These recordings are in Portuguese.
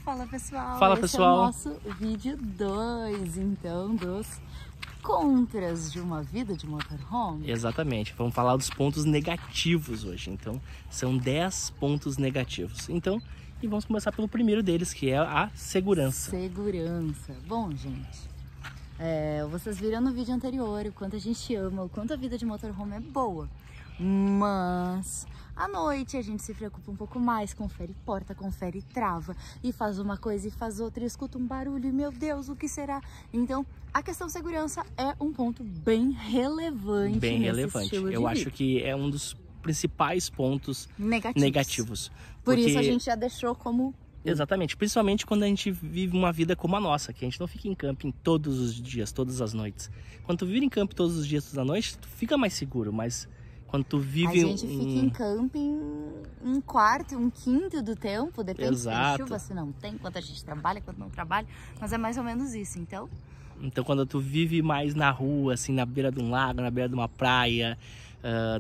Fala pessoal, Fala, esse pessoal. é o nosso vídeo 2, então, dos contras de uma vida de motorhome. Exatamente, vamos falar dos pontos negativos hoje, então são 10 pontos negativos. Então, e vamos começar pelo primeiro deles, que é a segurança. Segurança. Bom, gente, vocês viram no vídeo anterior o quanto a gente ama, o quanto a vida de motorhome é boa. Mas à noite a gente se preocupa um pouco mais, confere porta, confere trava, e faz uma coisa e faz outra, e escuta um barulho, e meu Deus, o que será? Então, a questão segurança é um ponto bem relevante. Bem nesse relevante. estilo de Eu vida. acho que é um dos principais pontos negativos. Por Porque... isso a gente já deixou como... Exatamente, principalmente quando a gente vive uma vida como a nossa, que a gente não fica em camping todos os dias, todas as noites. Quando tu vive em camping todos os dias, todas as noites, tu fica mais seguro, mas quando tu vive... A gente fica em camping um quarto, um quinto do tempo, depende se tem chuva, se não tem, quanto a gente trabalha, quanto não trabalha, mas é mais ou menos isso, então... Então quando tu vive mais na rua, assim, na beira de um lago, na beira de uma praia,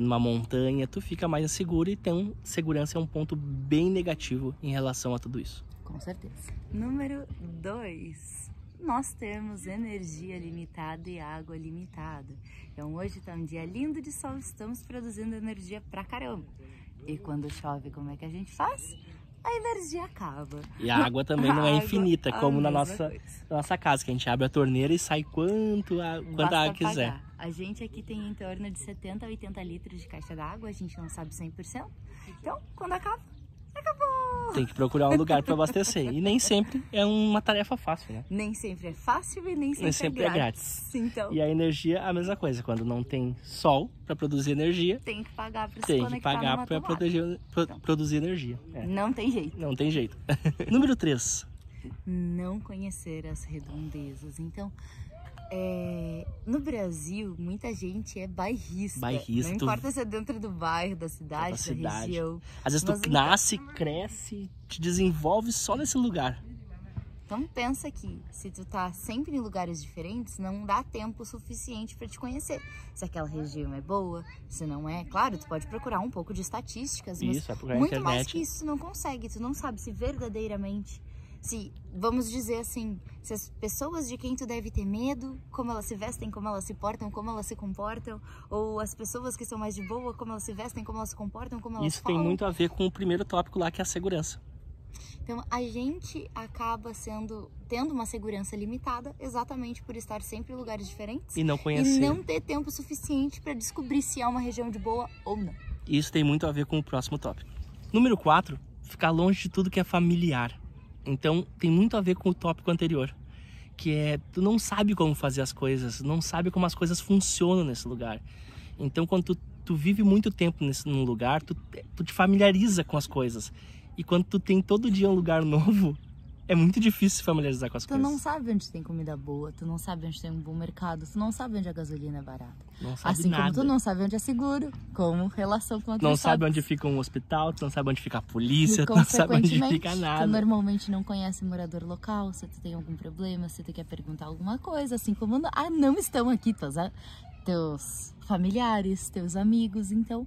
numa montanha, tu fica mais seguro, e então segurança é um ponto bem negativo em relação a tudo isso. Com certeza. Número 2. Nós temos energia limitada e água limitada. Então hoje tá um dia lindo de sol, estamos produzindo energia pra caramba. E quando chove, como é que a gente faz? A energia acaba. E a água também não é infinita, como na mesma nossa casa, que a gente abre a torneira e sai quanta água quiser. A gente aqui tem em torno de 70 a 80 litros de caixa d'água, a gente não sabe 100%. Então, quando acaba, acabou! Tem que procurar um lugar para abastecer. E nem sempre é uma tarefa fácil, né? Nem sempre é fácil e nem sempre, é grátis. Então, e a energia, a mesma coisa. Quando não tem sol para produzir energia, tem que pagar para se tem que conectar pagar numa para tomada. produzir energia. Não tem jeito. Não tem jeito. Número 3. Não conhecer as redondezas. Então, no Brasil, muita gente é bairrista. Não importa se é dentro do bairro, da cidade, da região. Às vezes tu nasce, cresce, te desenvolve só nesse lugar. Então pensa que se tu tá sempre em lugares diferentes, não dá tempo suficiente para te conhecer. Se aquela região é boa, se não é. Claro, tu pode procurar um pouco de estatísticas, mas muito mais que isso tu não consegue. Tu não sabe se verdadeiramente... Se, vamos dizer assim, se as pessoas de quem tu deve ter medo, como elas se vestem, como elas se portam, como elas se comportam, ou as pessoas que são mais de boa, como elas se vestem, como elas se comportam, como elas falam. Isso tem muito a ver com o primeiro tópico lá, que é a segurança. Então, a gente acaba tendo uma segurança limitada exatamente por estar sempre em lugares diferentes e não conhecer. E não ter tempo suficiente para descobrir se é uma região de boa ou não. Isso tem muito a ver com o próximo tópico. Número 4, ficar longe de tudo que é familiar. Então, tem muito a ver com o tópico anterior, que é, tu não sabe como fazer as coisas, não sabe como as coisas funcionam nesse lugar. Então, quando tu vive muito tempo num lugar, tu te familiariza com as coisas. E quando tu tem todo dia um lugar novo, é muito difícil se familiarizar com as coisas. Tu não sabe onde tem comida boa, tu não sabe onde tem um bom mercado, tu não sabe onde a gasolina é barata. Não sabe assim nada. Como tu não sabe onde é seguro, como relação com outras. Não sabe onde fica um hospital, tu não sabe onde fica a polícia, tu não sabe onde fica nada. Tu normalmente não conhece o morador local, se tu tem algum problema, se tu quer perguntar alguma coisa, assim como não estão aqui teus familiares, teus amigos, então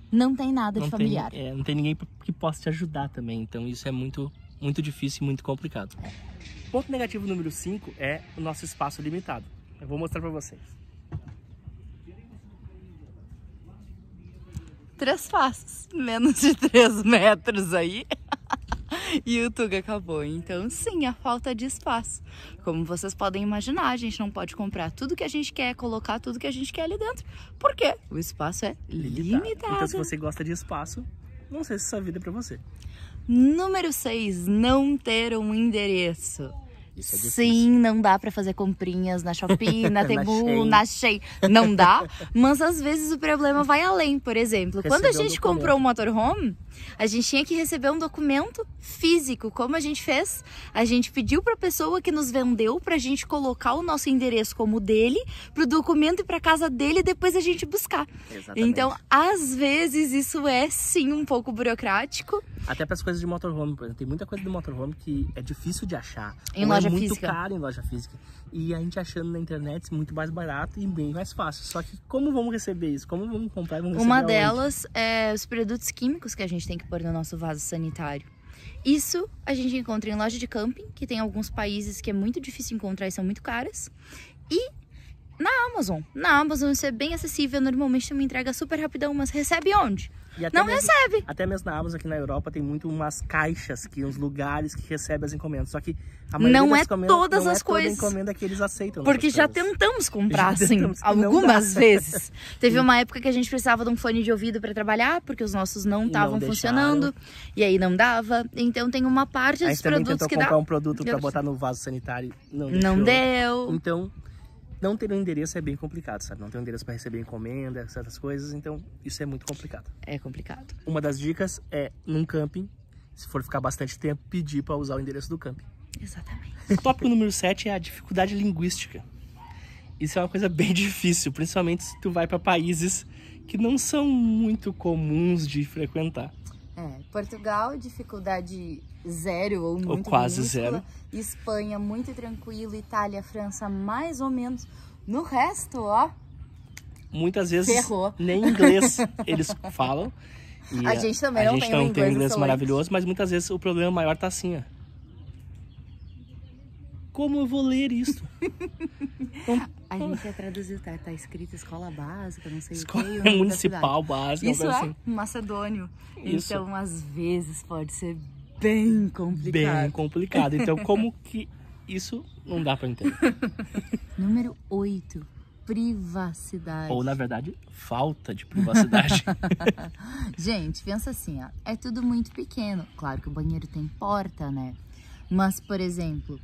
não tem nada de familiar. Não tem ninguém que possa te ajudar também, então isso é muito difícil e muito complicado. Ponto negativo número 5 é o nosso espaço limitado. Eu vou mostrar para vocês. 3 passos, menos de 3 metros aí. E o Tuga acabou. Então sim, a falta de espaço. Como vocês podem imaginar, a gente não pode comprar tudo que a gente quer, colocar tudo que a gente quer ali dentro. Por quê? O espaço é limitado. Então se você gosta de espaço, não sei se essa vida é para você. Número 6, não ter um endereço. Isso é difícil. Sim, não dá pra fazer comprinhas na Shopee, na Temu, na Shein. Não dá, mas às vezes o problema vai além. Por exemplo, quando a gente comprou um motorhome, a gente tinha que receber um documento físico. Como a gente fez? A gente pediu pra pessoa que nos vendeu pra gente colocar o nosso endereço como dele, pro documento ir pra casa dele e depois a gente buscar. Exatamente. Então, às vezes isso é sim um pouco burocrático. Até para as coisas de motorhome, por exemplo. Tem muita coisa do motorhome que é difícil de achar. Em loja é muito física. caro em loja física. E a gente achando na internet muito mais barato e bem mais fácil. Só que como vamos receber isso? Como vamos comprar e vamos receber Uma aonde? delas é os produtos químicos que a gente tem que pôr no nosso vaso sanitário. Isso a gente encontra em loja de camping, que tem alguns países que é muito difícil encontrar e são muito caras. E na Amazon. Na Amazon isso é bem acessível, normalmente tem uma entrega super rapidão, mas recebe onde? Não recebe. Até mesmo na Amazon aqui na Europa tem muito umas caixas, uns lugares que recebem as encomendas. Só que a maioria não das é encomendas todas não as é toda coisas. encomenda que eles aceitam. Porque já tentamos comprar, Já assim, tentamos, algumas vezes. Teve uma época que a gente precisava de um fone de ouvido para trabalhar, porque os nossos não estavam funcionando. E aí não dava. Então tem uma parte dos produtos que dá. A gente comprar um produto para botar no vaso sanitário. Não deu. Então, não ter um endereço é bem complicado, sabe? Não ter um endereço para receber encomenda, certas coisas. Então, isso é muito complicado. É complicado. Uma das dicas é, num camping, se for ficar bastante tempo, pedir para usar o endereço do camping. Exatamente. O tópico número 7 é a dificuldade linguística. Isso é uma coisa bem difícil, principalmente se tu vai para países que não são muito comuns de frequentar. Portugal, dificuldade zero ou muito quase minúscula. zero. Espanha, muito tranquilo. Itália, França, mais ou menos. No resto, ó... Muitas vezes ferrou. Nem inglês eles falam. E a gente também não tem um inglês maravilhoso, mas muitas vezes o problema maior tá assim, ó. Como eu vou ler isso? A gente ia traduzir, tá escrito escola básica, não sei escola o que. Municipal básica. Isso assim. Macedônio. Isso. Então, às vezes, pode ser bem complicado. Bem complicado. Então, como que isso não dá pra entender? Número 8. Privacidade. Ou, na verdade, falta de privacidade. Gente, pensa assim, ó. É tudo muito pequeno. Claro que o banheiro tem porta, né? Mas, por exemplo,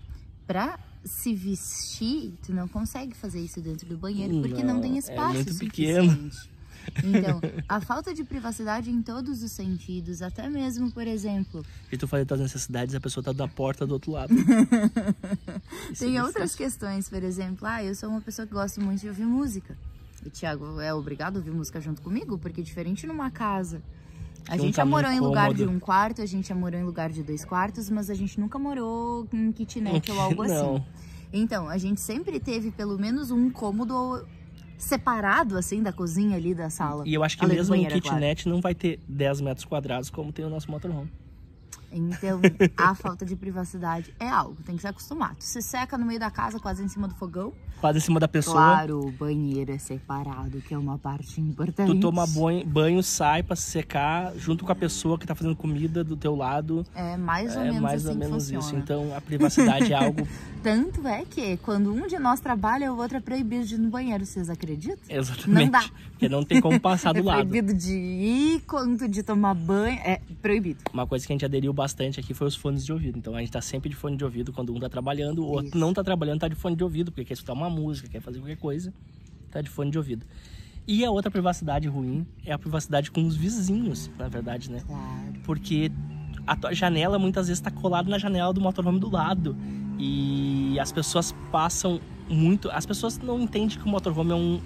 pra se vestir, tu não consegue fazer isso dentro do banheiro porque não tem espaço muito suficiente. pequeno. Então, a falta de privacidade em todos os sentidos, até mesmo, por exemplo... E tu fazer tuas necessidades, a pessoa tá da porta do outro lado. Tem outras questões, por exemplo, eu sou uma pessoa que gosta muito de ouvir música. E o Thiago é obrigado a ouvir música junto comigo, porque diferente numa casa... A gente já morou em lugar de 1 quarto, a gente já morou em lugar de 2 quartos, mas a gente nunca morou em kitnet ou algo assim. Então, a gente sempre teve pelo menos um cômodo separado, assim, da cozinha ali, da sala. E eu acho que mesmo em kitnet não vai ter 10 metros quadrados como tem o nosso motorhome. Então, a falta de privacidade é algo, tem que se acostumar. Tu se seca no meio da casa, quase em cima do fogão. Quase em cima da pessoa. Claro, o banheiro é separado, que é uma parte importante. Tu toma banho, sai pra se secar junto com a pessoa que tá fazendo comida do teu lado. É mais ou menos mais assim ou menos funciona. isso. Então, a privacidade é algo... Tanto é que quando um de nós trabalha, o outro é proibido de ir no banheiro, vocês acreditam? Exatamente. Não dá. Porque não tem como passar do lado. É proibido de ir, quanto de tomar banho, é proibido. Uma coisa que a gente aderiu bastante aqui foi os fones de ouvido. Então a gente tá sempre de fone de ouvido quando um tá trabalhando, o outro não tá trabalhando, tá de fone de ouvido, porque quer escutar uma música, quer fazer qualquer coisa, tá de fone de ouvido. E a outra privacidade ruim é a privacidade com os vizinhos, na verdade, né? Claro. Porque a tua janela muitas vezes tá colada na janela do motorhome do lado. E as pessoas passam muito... As pessoas não entendem que o motorhome é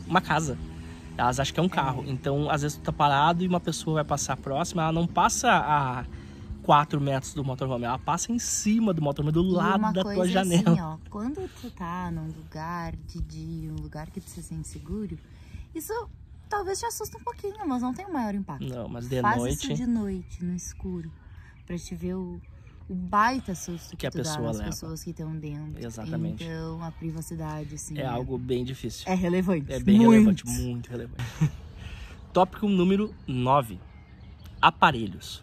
uma casa. Elas acham que é um carro. Então, às vezes tu tá parado e uma pessoa vai passar próxima, ela não passa a 4 metros do motorhome, ela passa em cima do motorhome, do lado da tua janela. Assim, ó, quando tu tá num lugar de dia, um lugar que tu se sente seguro, isso talvez te assuste um pouquinho, mas não tem o maior impacto. Não, mas de Faz noite... isso de noite, no escuro, pra te ver o baita susto que a tu dá pessoa nas leva. pessoas que estão dentro. Exatamente. Então, a privacidade, assim... É algo bem difícil. É relevante. É bem relevante, muito relevante. Tópico número 9. Aparelhos.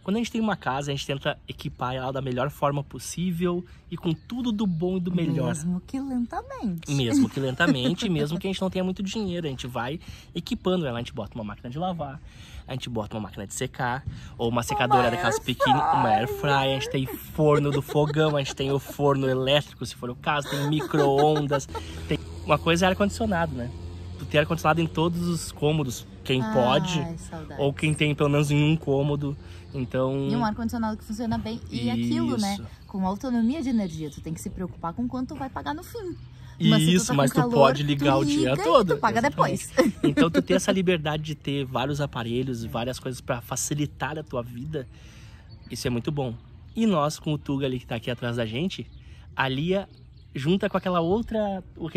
Quando a gente tem uma casa, a gente tenta equipar ela da melhor forma possível e com tudo do bom e do melhor. Mesmo que lentamente. Mesmo que lentamente, mesmo que a gente não tenha muito dinheiro. A gente vai equipando ela. A gente bota uma máquina de lavar, a gente bota uma máquina de secar, ou uma secadora daquelas pequenas, uma air fryer, a gente tem forno do fogão, a gente tem o forno elétrico, se for o caso, tem micro-ondas. Tem... Uma coisa é ar-condicionado, né? Tu ter ar-condicionado em todos os cômodos, quem pode, ou quem tem pelo menos em um cômodo. Então... E um ar-condicionado que funciona bem. E aquilo, né? Com autonomia de energia, tu tem que se preocupar com quanto tu vai pagar no fim. Mas tu pode ligar o dia todo. Tu paga depois. Então tu ter essa liberdade de ter vários aparelhos, várias coisas para facilitar a tua vida, isso é muito bom. E nós, com o Tuga ali que tá aqui atrás da gente, a Lia junta com aquele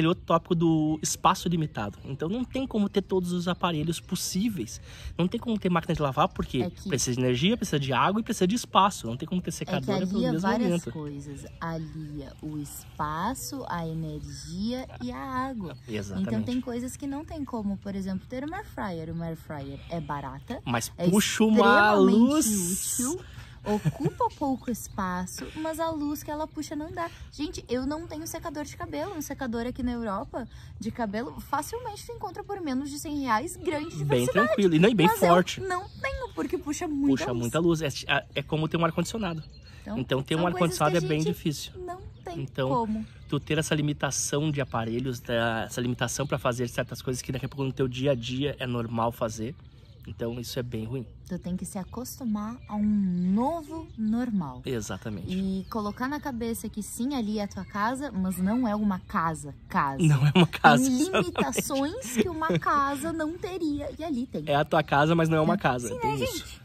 outro tópico do espaço limitado. Então não tem como ter todos os aparelhos possíveis. Não tem como ter máquina de lavar, porque precisa de energia, precisa de água e precisa de espaço. Não tem como ter secadora pelo mesmo várias momento. coisas. Alia o espaço, a energia e a água. Exatamente. Então tem coisas que não tem como, por exemplo, ter uma air fryer. Uma air fryer é barata, mas puxa uma luz. Útil, ocupa pouco espaço, mas a luz que ela puxa não dá. Gente, eu não tenho secador de cabelo. Um secador aqui na Europa de cabelo, facilmente tu encontra por menos de R$100, grande diversidade. Bem tranquilo, e bem mas forte. Eu não tenho, porque puxa muita luz. Puxa muita luz. É como ter um ar-condicionado. Então ter um ar-condicionado é bem difícil. Não tem então, como. Tu ter essa limitação de aparelhos, essa limitação para fazer certas coisas que daqui a pouco no teu dia a dia é normal fazer. Então isso é bem ruim. Tu tem que se acostumar a um novo normal. Exatamente. E colocar na cabeça que sim, ali é a tua casa, mas não é uma casa. Não é uma casa. Tem limitações que uma casa não teria. E ali tem. É a tua casa, mas não é uma casa. Sim, tem né, isso. gente?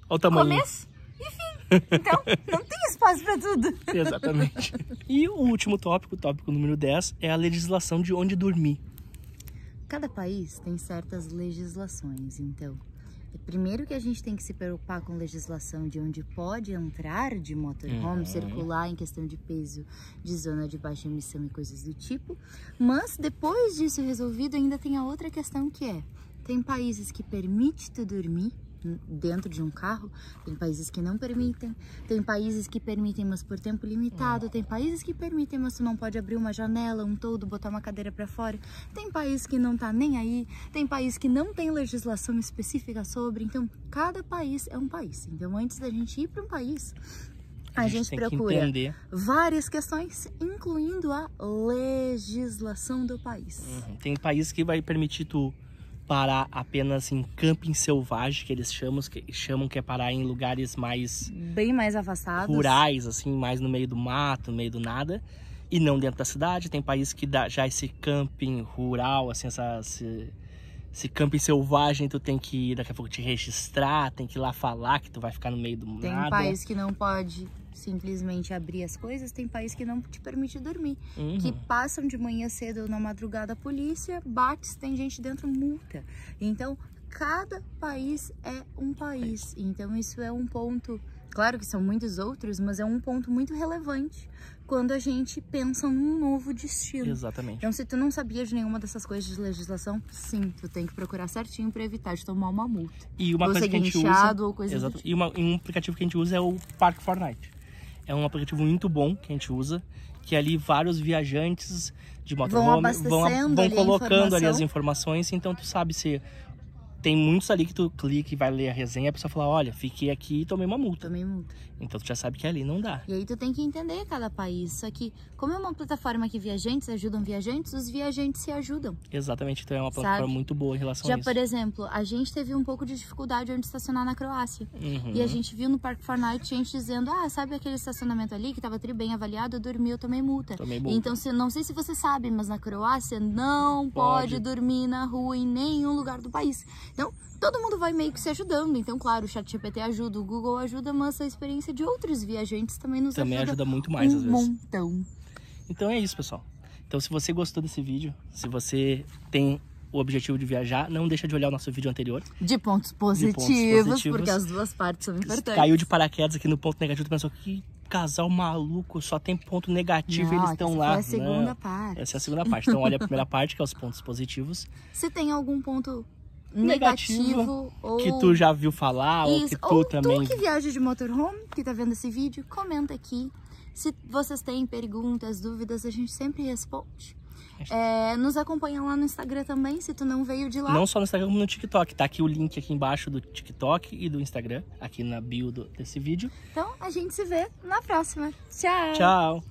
Olha o tamanho. Começo e fim. Então, não tem espaço pra tudo. Exatamente. E o último tópico, o tópico número 10, é a legislação de onde dormir. Cada país tem certas legislações, então... Primeiro que a gente tem que se preocupar com legislação de onde pode entrar de motorhome, circular em questão de peso, de zona de baixa emissão e coisas do tipo. Mas depois disso resolvido, ainda tem a outra questão que é, tem países que permitem tu dormir dentro de um carro, tem países que não permitem, tem países que permitem, mas por tempo limitado, tem países que permitem, mas tu não pode abrir uma janela, um toldo, botar uma cadeira pra fora, tem país que não tá nem aí, tem país que não tem legislação específica sobre, então cada país é um país. Então antes da gente ir para um país, a gente procura várias questões, incluindo a legislação do país. Tem país que vai permitir tu parar apenas em camping selvagem, que eles chamam que é parar em lugares mais... bem mais afastados. Rurais, assim, mais no meio do mato, no meio do nada. E não dentro da cidade. Tem país que dá já esse camping rural, assim, esse camping selvagem, tu tem que daqui a pouco te registrar, tem que ir lá falar que tu vai ficar no meio do nada. Tem país que não pode simplesmente abrir as coisas, tem país que não te permite dormir. Que passam de manhã cedo ou na madrugada a polícia, bate, se tem gente dentro, multa. Então, cada país é um país. Então, isso é um ponto... Claro que são muitos outros, mas é um ponto muito relevante quando a gente pensa num novo destino. Exatamente. Então, se tu não sabia de nenhuma dessas coisas de legislação, sim, tu tem que procurar certinho para evitar de tomar uma multa. E uma coisa que a gente usa... ou coisa do tipo. E um aplicativo que a gente usa é o Park4Night. É um aplicativo muito bom que a gente usa, que ali vários viajantes de motorhome vão colocando ali as informações, então tu sabe se... Tem muitos ali que tu clica e vai ler a resenha, a pessoa fala, olha, fiquei aqui e tomei uma multa. Tomei multa. Então tu já sabe que ali não dá. E aí tu tem que entender cada país. Só que, como é uma plataforma que viajantes ajudam viajantes, os viajantes se ajudam. Exatamente, então é uma plataforma muito boa em relação a isso. Já, por exemplo, a gente teve um pouco de dificuldade onde estacionar na Croácia. E a gente viu no Park4Night gente dizendo, sabe aquele estacionamento ali que tava bem avaliado, eu dormi, eu tomei multa. Então, não sei se você sabe, mas na Croácia não pode dormir na rua em nenhum lugar do país. Então, todo mundo vai meio que se ajudando. Então, claro, o ChatGPT ajuda, o Google ajuda, mas a experiência de outros viajantes também nos ajuda muito mais, às vezes. Montão. Então é isso, pessoal. Então, se você gostou desse vídeo, se você tem o objetivo de viajar, não deixa de olhar o nosso vídeo anterior. De pontos positivos, porque as duas partes são importantes. Caiu de paraquedas aqui no ponto negativo, tu pensou que casal maluco, só tem ponto negativo e eles estão lá. Essa é a segunda parte. Essa é a segunda parte. Então olha a primeira parte, que é os pontos positivos. Se tem algum ponto negativo ou... que tu já viu falar, ou que tu também... tu que viaja de motorhome, que tá vendo esse vídeo, comenta aqui. Se vocês têm perguntas, dúvidas, a gente sempre responde. Nos acompanha lá no Instagram também, se tu não veio de lá. Não só no Instagram, como no TikTok. Tá aqui o link aqui embaixo do TikTok e do Instagram, aqui na bio desse vídeo. Então, a gente se vê na próxima. Tchau! Tchau!